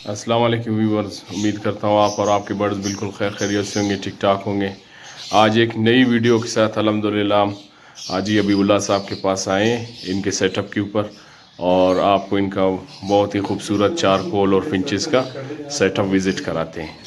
अस्सलाम वालेकुम व्यूवर्स, उम्मीद करता हूँ आप और आपके बर्ड्स बिल्कुल खैर खैरियत से होंगे, ठीक ठाक होंगे। आज एक नई वीडियो के साथ अल्हम्दुलिल्लाह आज ही अबीउल्लाह साहब के पास आए इनके सेटअप के ऊपर, और आपको इनका बहुत ही खूबसूरत चारकोल और फिंचेस का सेटअप विज़िट कराते हैं।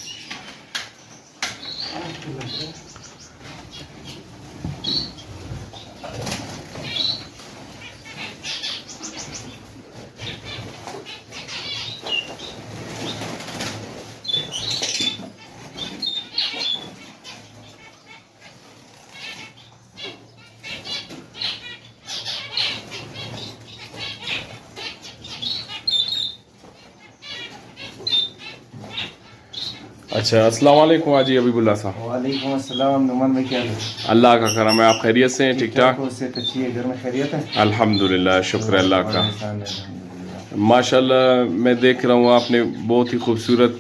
अच्छा, अस्सलाम वालेकुम हाजी अबीउल्लाह साहब। वालेकुम अस्सलाम। नुमान भाई क्या है? अल्लाह का करम है, आप खैरियत से हैं? ठीक ठाक। से अच्छी है, घर में खैरियत है? अल्हम्दुलिल्लाह, शुक्र अल्लाह का। अल्हम्दुलिल्लाह। माशाल्लाह, मैं देख रहा हूँ आपने बहुत ही खूबसूरत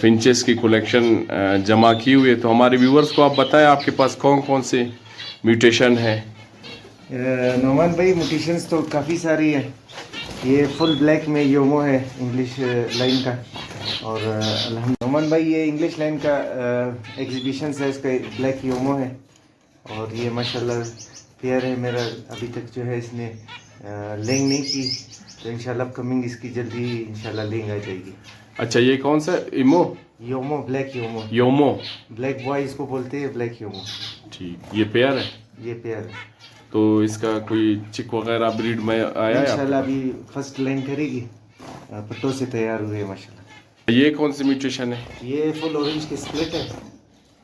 फिंचेस की कलेक्शन जमा की हुई है, तो हमारे व्यूवर्स को आप बताएं आपके पास कौन कौन से म्यूटेशन है। नुमान भाई म्यूटेशंस तो काफ़ी सारी है। ये फुल ब्लैक में योमो है इंग्लिश लाइन का, और नुमान भाई ये इंग्लिश लाइन का एग्जीबिशन है, इसका ब्लैक योमो है। और ये माशाल्लाह पेयर है मेरा, अभी तक जो है इसने लेंग नहीं की, तो इंशाल्लाह अपकमिंग इसकी जल्दी इंशाल्लाह लेंग आ जाएगी। अच्छा, ये कौन सा इमो? Yomo, black Yomo. Yomo, black boy इसको बोलते हैं, ब्लैक योमो। ठीक, ये पेयर है। ये पेयर है। तो इसका कोई चिक वगैरह ब्रीड में आया है इंशाल्लाह आपके अभी फर्स्ट लाइन करेगी, पट्टों से तैयार हुए माशाल्लाह। पास? ये कौन सी म्यूटेशन है? ये फुल ऑरेंज की स्प्लिट है।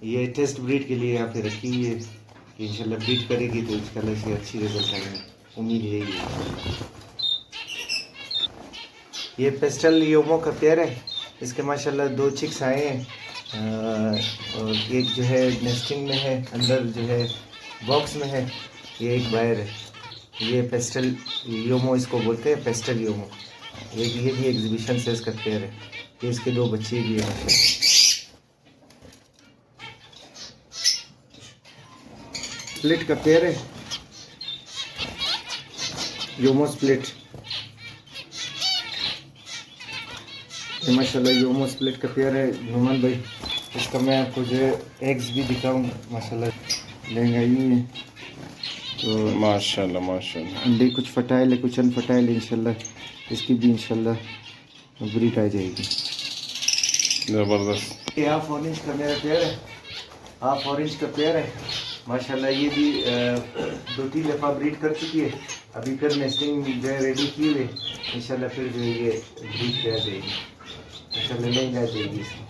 ये टेस्ट ब्रीड के लिए यहाँ पे रखी हुई है कि इंशाल्लाह ब्रीड करेगी तो इस कलर से अच्छी रिजल्ट आएंगे, उम्मीद यही है। ये पेस्टल योमो का पेयर है, इसके माशाल्लाह 2 चिक्स आए हैं, और एक जो है नेस्टिंग में है, अंदर जो है बॉक्स में है। ये एक बायर है। ये पेस्टल योमो इसको बोलते हैं, पेस्टल योमो। ये भी एग्जीबिशन से इसका पेयर है। ये इसके 2 बच्चे भी हैं। स्प्लिट का पेयर है, योमो स्प्लिट। ये माशाल्लाह योमो स्प्लिट का पेयर है नुमान भाई। इसका मैं आपको जो है एग्स भी दिखाऊँ, माशाल्लाह लेंगे आई हुई है। तो माशाल्लाह माशाल्लाह, अंडे कुछ फटाइल है, कुछ अनफटाइल है। इंशाल्लाह इसकी भी इंशाल्लाह ब्रीड आ जाएगी। ज़बरदस्त। ये हाफ ऑरेंज का मेरा पेयर है, हाफ ऑरेंज का पेयर है माशाल्लाह। ये भी 2-3 दफ़ा ब्रीड कर चुकी है, अभी फिर नेस्टिंग जो है रेडी की हुई है। इंशाल्लाह फिर जो है ये ब्रीड पे आ जाएगी, इंशाल्लाह लेंग आ जाएगी इसकी।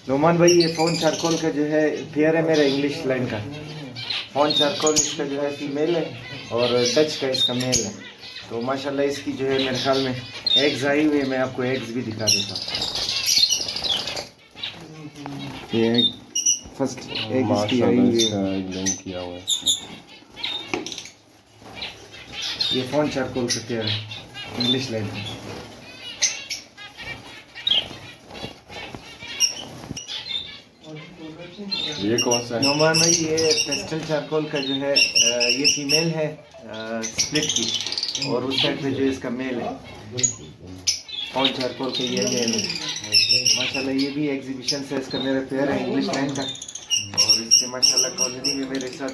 नोमान भाई ये फोन चारकोल का जो है पेयर है मेरा, इंग्लिश लाइन का। फोन चारकोल इसका जो है फीमेल है, और डच का इसका मेल है। तो माशाल्लाह इसकी जो है मेरे ख्याल में एग्स आई हुई है, मैं आपको एग्स भी दिखा देता हूँ। ये फर्स्ट एग इसकी आई हुई है, किया हुआ है। ये फोन चारकोल का पेयर है इंग्लिश लाइन का। ये कौन सा है? नोमान भाई ये पेस्टल चारकोल का जो है ये फीमेल है स्प्लिट की, और उस साइड पे जो इसका मेल है फोन चारकोल का, ये मेल है माशाल्लाह। ये भी एग्जीबिशन से इसका मेरा पेयर है इंग्लिश लाइन का, और इसके माशाल्लाह कॉलोनी में मेरे साथ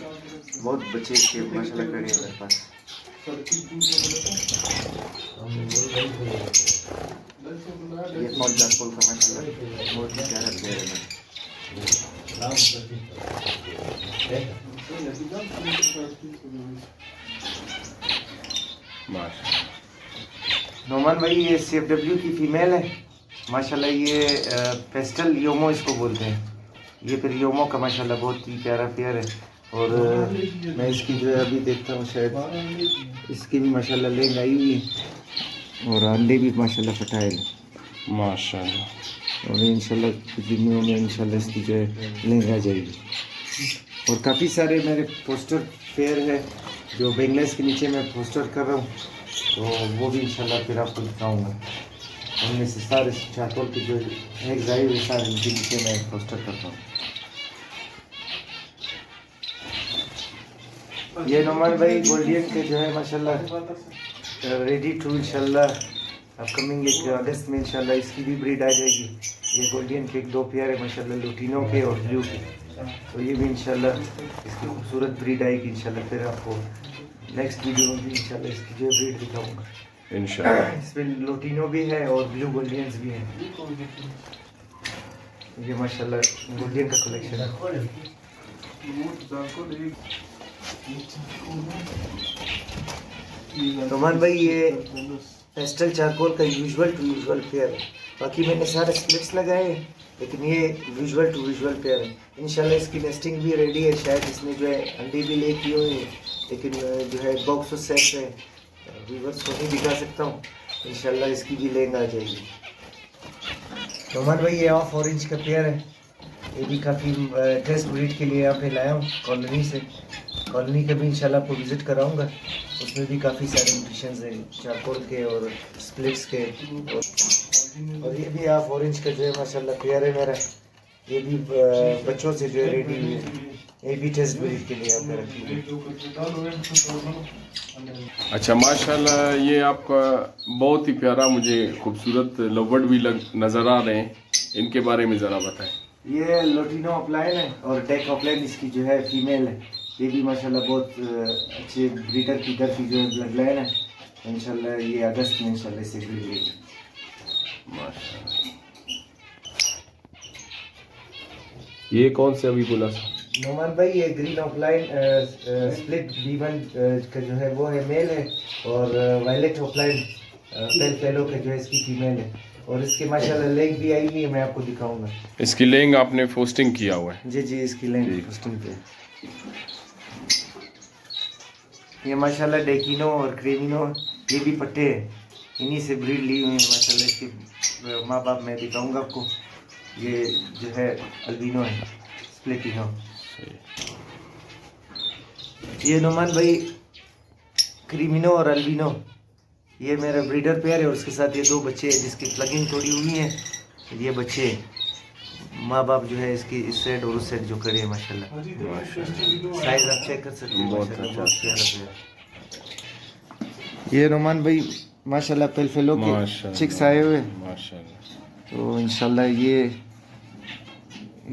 बहुत बच्चे इसके माशाल्लाह खड़े हैं मेरे पास। ये फोन चारकोल का माशाल्लाह बहुत ही प्यारा पेयर है। नोमान भाई ये CFW की फीमेल है माशाल्लाह। ये पेस्टल योमो इसको बोलते हैं। ये फिर योमो का माशाल्लाह बहुत ही प्यारा पेयर है, और मैं इसकी जो है अभी देखता हूँ, शायद इसकी भी माशाल्लाह लेंग आई हुई है, और अंडे भी माशाल्लाह फटाइल है माशाल्लाह। और इंशाल्लाह कुछ दिनों में इंशाल्लाह इसकी जो है लेंग आ जाएगी। और काफ़ी सारे मेरे पोस्टर फेयर है जो बेंगलेस के नीचे मैं पोस्टर कर रहा हूँ, तो वो भी इंशाल्लाह फिर आपको दिखाऊंगा। उनमें से सारे चारकोल के जो एग्स आई हुए सारे उनके नीचे मैं पोस्टर करता हूँ। ये नोमान भाई गोल्डियन के जो है माशाल्लाह रेडी टू इंशाल्लाह अपकमिंग एक अगस्त में इंशाल्लाह इसकी भी ब्रीड आ जाएगी। ये गोल्डियन के एक दो पेयर है माशाल्लाह लुटिनो के और ब्लू के, तो ये भी इंशाल्लाह इसकी खूबसूरत ब्रीड आएगी इंशाल्लाह। फिर आपको नेक्स्ट वीडियो में भी इंशाल्लाह इसकी जो ब्रीड दिखाऊंगा इंशाल्लाह। इसमें लुटिनो भी है और ब्लू गोल्डियंस भी हैं। ये माशाल्लाह गोल्डियन का कलेक्शन है। नोमान भाई ये पेस्टल चारकोल का यूजुअल टू यूजुअल पेयर है। बाकी मैंने सारे स्प्लिट्स लगाए हैं, लेकिन ये यूजुअल टू यूजुअल पेयर है। इंशाल्लाह इसकी नेस्टिंग भी रेडी है। शायद इसने जो है अंडे भी ले की हुई है, लेकिन जो है बॉक्स और सेट है व्यूवर्स को नहीं दिखा सकता हूँ। इंशाल्लाह इसकी भी लेंग आ जाएगी। नोमान भाई ये ऑफ ऑरेंज का पेयर है। ये भी काफ़ी टेस्ट ब्रीड के लिए यहाँ पे लाया हूँ कॉलोनी से। कॉलोनी का भी इंशाल्लाह आपको विज़िट कराऊंगा। उसमें भी काफ़ी सारे न्यूट्रिशंस हैं चारकोल के और स्प्लिट्स के। और ये भी ऑफ ऑरेंज का जो है माशाल्लाह पेयर है मेरा। ये भी बच्चों से जो है रेडी हुई है। ये भी टेस्ट ब्रीड के लिए यहाँ पे रखी है। अच्छा माशाल्लाह, ये आपका बहुत ही प्यारा मुझे खूबसूरत लवबर्ड भी नज़र आ रहे हैं, इनके बारे में ज़रा बताएं। ये लोटिनो अपलाइन है और डेक अपलाइन इसकी जो है फीमेल है। ये भी माशाल्लाह बहुत अच्छे ब्रीडर की घर की जो है ब्लड लाइन है। इंशाल्लाह ये अगस्त में इंशाल्लाह इसे ब्रीड लेगी माशाल्लाह। ये कौन से अभी बोला था नोमान भाई? ये ग्रीन ऑफलाइन स्प्लिट B1 का जो है वो है मेल है, और वायलेट ऑफलाइन पेल फेलो का जो है इसकी फीमेल है। और इसके माशाल्लाह लेग भी आई हुई है, मैं आपको दिखाऊंगा। इसकी लेंग आपने पोस्टिंग किया हुआ है? जी जी, इसकी लेग पोस्टिंग पे। ये माशाल्लाह डेकिनो और क्रेमिनो ये भी पट्टे हैं, इन्हीं से ब्रीड ली हुई है माशाल्लाह। इसके माँ बाप मैं दिखाऊंगा आपको। ये जो है अल्बिनो है, स्प्लिटिनो। ये नोमान भाई क्रीमिनो और अल्बिनो ये मेरा ब्रीडर पेयर है, और उसके साथ ये दो बच्चे हैं जिसकी प्लगिंग थोड़ी हुई है। ये बच्चे माँ बाप जो है इसकी इस साइड और उस साइड जो खड़े हैं माशाल्लाह। साइज आप चेक कर सकते हैं, बहुत अच्छा। ये नोमान भाई माशाल्लाह पेलफेलो के चिक्स आए हुए माशाल्लाह। तो इंशाल्लाह ये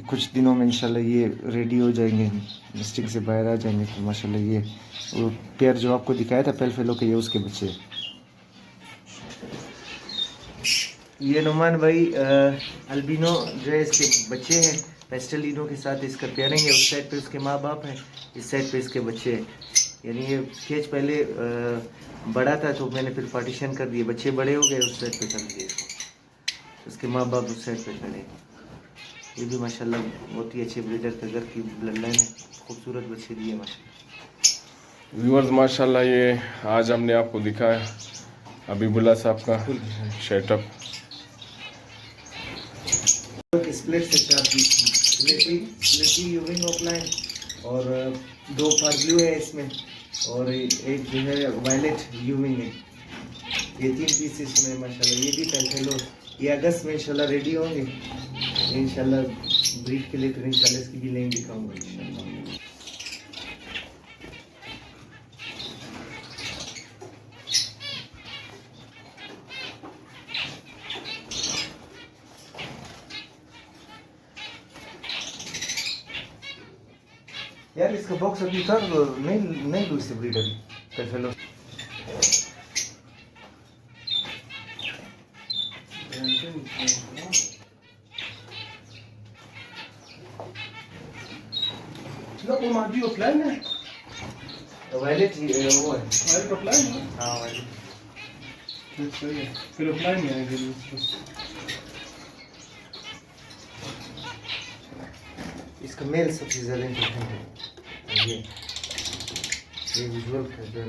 कुछ दिनों में इंशाल्लाह ये रेडी हो जाएंगे, नेस्टिंग से बाहर आ जाएंगे। तो माशाल्लाह ये वो पेयर जो आपको दिखाया था पेलफेलो के, ये उसके बच्चे। ये नुमान भाई अल्बिनो जो है इसके बच्चे हैं, पेस्टलिनो के साथ इसका पेयरिंग है। उस साइड पे उसके माँ बाप हैं, इस साइड पे इसके बच्चे हैं। यानी ये केज पहले बड़ा था तो मैंने फिर पार्टीशन कर दिए, बच्चे बड़े हो गए, उस साइड पे कर दिए इसको। उसके माँ बाप उस साइड पे खड़े। ये भी माशाल्लाह बहुत ही अच्छे ब्रीडर के घर की ब्लड लाइन है, खूबसूरत बच्चे दिए माशाल्लाह। व्यूअर्स माशाल्लाह ये आज हमने आपको दिखाया हबीबुल्लाह साहब का सेटअप। स्प्लिट से चार स्प्लिटी यूविंग ऑफलाइन और दो ब्लू है इसमें, और एक जो है वायलेट यूविंग है। ये 3 पीस इसमें माशाल्लाह। ये भी पेलफेलो ये अगस्त में इंशाल्लाह रेडी होंगे इंशाल्लाह ब्रीड के लिए। फिर इंशाल्लाह इसकी भी लेंग दिखाऊंगा इंशाल्लाह। यार इसका बॉक्स अभी था, नहीं लूज से ब्रीड अभी पेलफेलो। वो मादी ऑफलाइन है, वायलेट वो है, वायलेट ऑफलाइन है। हाँ वायलेट सही है, फिर ऑफलाइन में आएगी। इसका मेल सबसे ज़्यादा इम्पोर्टेंट है। ये विजुअल का जो है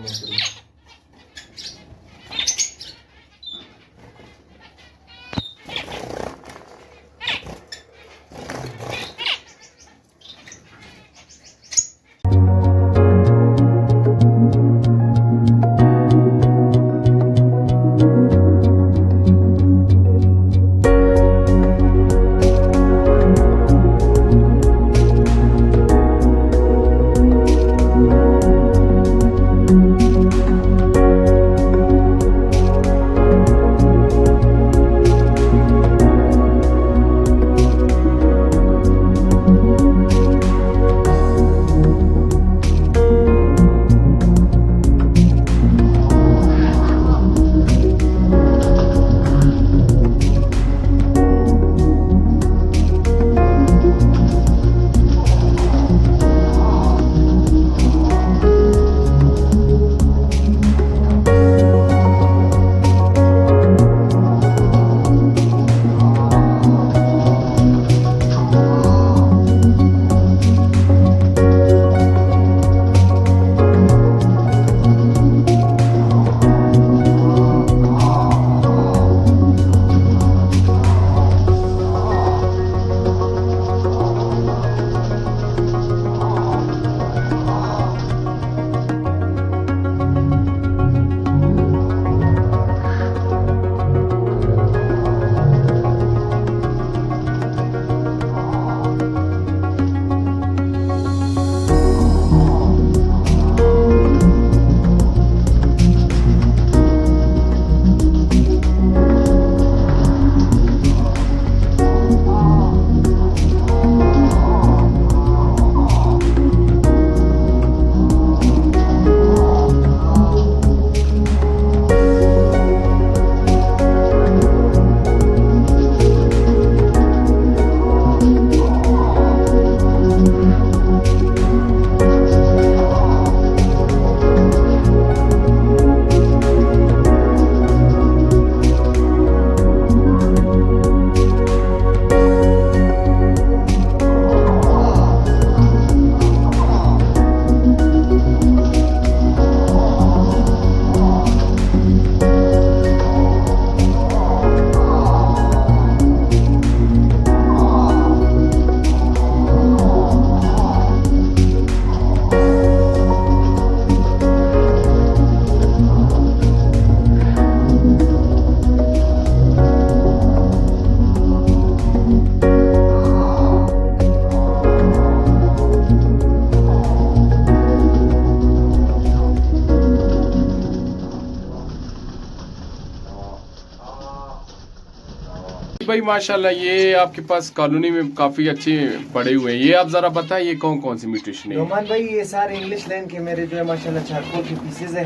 भाई माशाल्लाह ये आपके पास कॉलोनी में काफ़ी अच्छे पड़े हुए हैं, ये आप ज़रा बताएं ये कौन कौन सी म्यूटेशन है? नोमान भाई ये सारे इंग्लिश लाइन के मेरे जो है माशाल्लाह चारकोल के पीसेज है,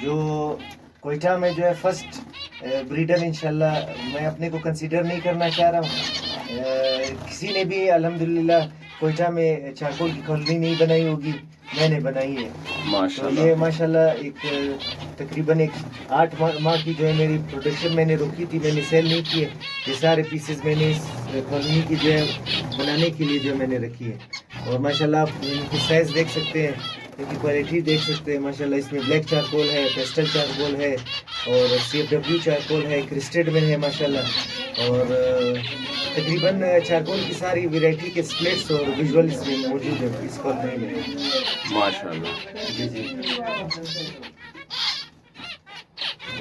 जो कोयटा में जो है फर्स्ट ब्रीडर इंशाल्लाह मैं अपने को कंसीडर नहीं करना चाह रहा हूँ। किसी ने भी अल्हम्दुलिल्लाह कोयटा में चारकोल की कॉलोनी नहीं बनाई होगी, मैंने बनाई है। तो माशाल्लाह ये माशाल्लाह एक तकरीबन एक 8 माह की जो है मेरी प्रोडक्शन मैंने रोकी थी, मैंने सेल नहीं की है। ये सारे पीसेस मैंने इस कॉलोनी की जो है बनाने के लिए जो मैंने रखी है। और माशाल्लाह आप इनकी साइज़ देख सकते हैं, इनकी क्वालिटी देख सकते हैं। माशाल्लाह इसमें ब्लैक चारकोल है, पेस्टल चारकोल है और CFW चारकोल है, क्रिस्टेड में है माशाल्लाह। और तकरीबन चारकोल की सारी वैरायटी के स्प्लिट्स और विजुअल इसमें मौजूद है इस कॉलोनी में माशाल्लाह। जी जी।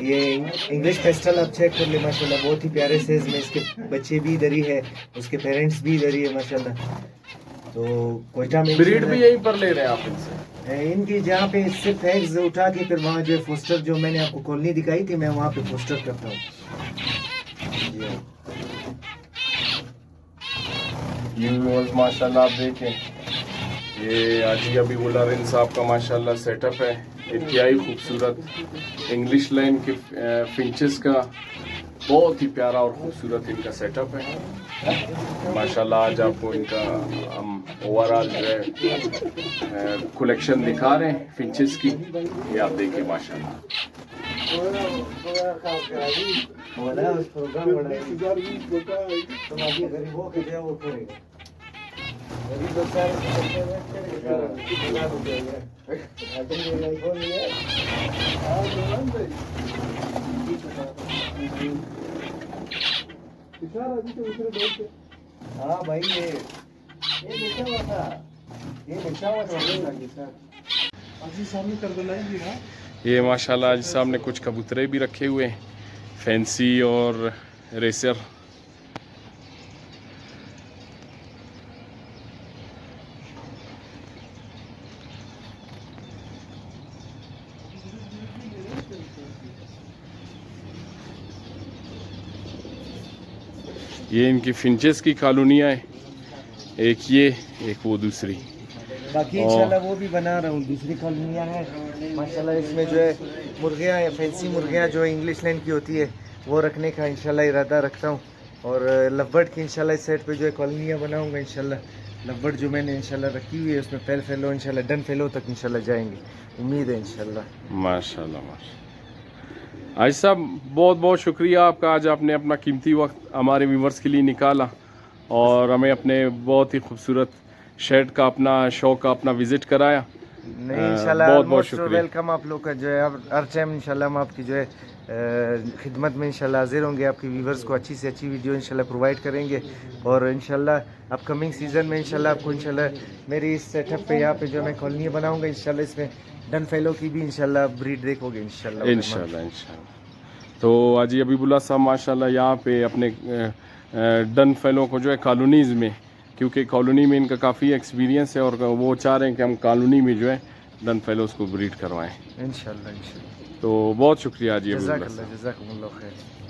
ये इंग्लिश पेस्टल आप चेक कर ले माशाल्लाह, बहुत ही प्यारे साइज में इसके बच्चे भी इधर ही है, उसके पेरेंट्स भी इधर ही है माशाल्लाह। तो कोयटा में ब्रीड भी यहीं पर ले रहे हैं आप इनसे? इनकी जहाँ पे सिर्फ एग्स उठा के फिर वहाँ जो है फोस्टर, जो मैंने आपको कॉलोनी दिखाई थी, मैं वहाँ पे फोस्टर करता हूँ। ये माशाल्लाह आप देखें, ये आजी अभी उल्लारिन साहब का माशाल्लाह सेटअप है, इंतहाई खूबसूरत इंग्लिश लाइन के फिंचेस का बहुत ही प्यारा और खूबसूरत इनका सेटअप है माशाल्लाह। आज आपको इनका हम ओवरऑल जो है कलेक्शन दिखा रहे हैं फिंचेस की, ये आप देखिए माशाल्लाह। हाँ भाई ये बेचा हुआ था, ये बेचा हुआ था। अजी सामने कर दो लाइन जी। हाँ ये माशाल्लाह आज सामने कुछ कबूतरे भी रखे हुए हैं, फैंसी और रेसर। ये इनकी फिंचेस की कॉलोनियाँ हैं, एक ये एक वो दूसरी। बाकी इंशाल्लाह वो भी बना रहा हूँ, दूसरी कॉलोनियाँ हैं माशाल्लाह। इसमें जो है मुर्गियाँ है, फैंसी मुर्गियाँ जो इंग्लिश लाइन की होती है वो रखने का इंशाल्लाह इरादा रखता हूँ। और लवबर्ड की इंशाल्लाह इस साइड पे जो है कॉलोनियाँ बनाऊँगा इंशाल्लाह। लवबर्ड जो मैंने इंशाल्लाह रखी हुई है उसमें पेल फेलो इंशाल्लाह डन फेलो तक इंशाल्लाह जाएंगे, उम्मीद है इंशाल्लाह। माशाल्लाह माशाल्लाह। आज साहब बहुत बहुत शुक्रिया आपका, आज आपने अपना कीमती वक्त हमारे व्यूवर्स के लिए निकाला और हमें अपने बहुत ही खूबसूरत शेड का अपना शो का अपना विज़िट कराया। नहीं इंशाल्लाह बहुत बहुत मोस्ट शुक्रिया। वेलकम आप लोग का जो है। अब हर टाइम इंशाल्लाह हम आपकी जो है खिदमत में इंशाल्लाह हाजिर होंगे, आपके व्यूवर्स को अच्छी से अच्छी वीडियो इंशाल्लाह प्रोवाइड करेंगे। और इंशाल्लाह अपकमिंग सीज़न में इंशाल्लाह आपको इंशाल्लाह मेरी इस सेटअप पे यहाँ पे जो मैं कॉलोनी बनाऊँगा इंशाल्लाह, इसमें डन फेलो की भी इंशाल्लाह ब्रीड देखोगे इंशाल्लाह। इंशाल्लाह इंशाल्लाह। तो अजी अबीबुल्ला साहब माशाल्लाह यहाँ पे अपने डन फेलो को जो है कॉलोनीज़ में, क्योंकि कॉलोनी में इनका काफ़ी एक्सपीरियंस है और वो चाह रहे हैं कि हम कॉलोनी में जो है डन फेलोज़ को ब्रीड करवाएं। इंशाल्लाह इंशाल्लाह। तो बहुत शुक्रिया जी अबीबुल्ला साहब। जज़ाकल्लाह जज़ाकुमुल्लाह खैर।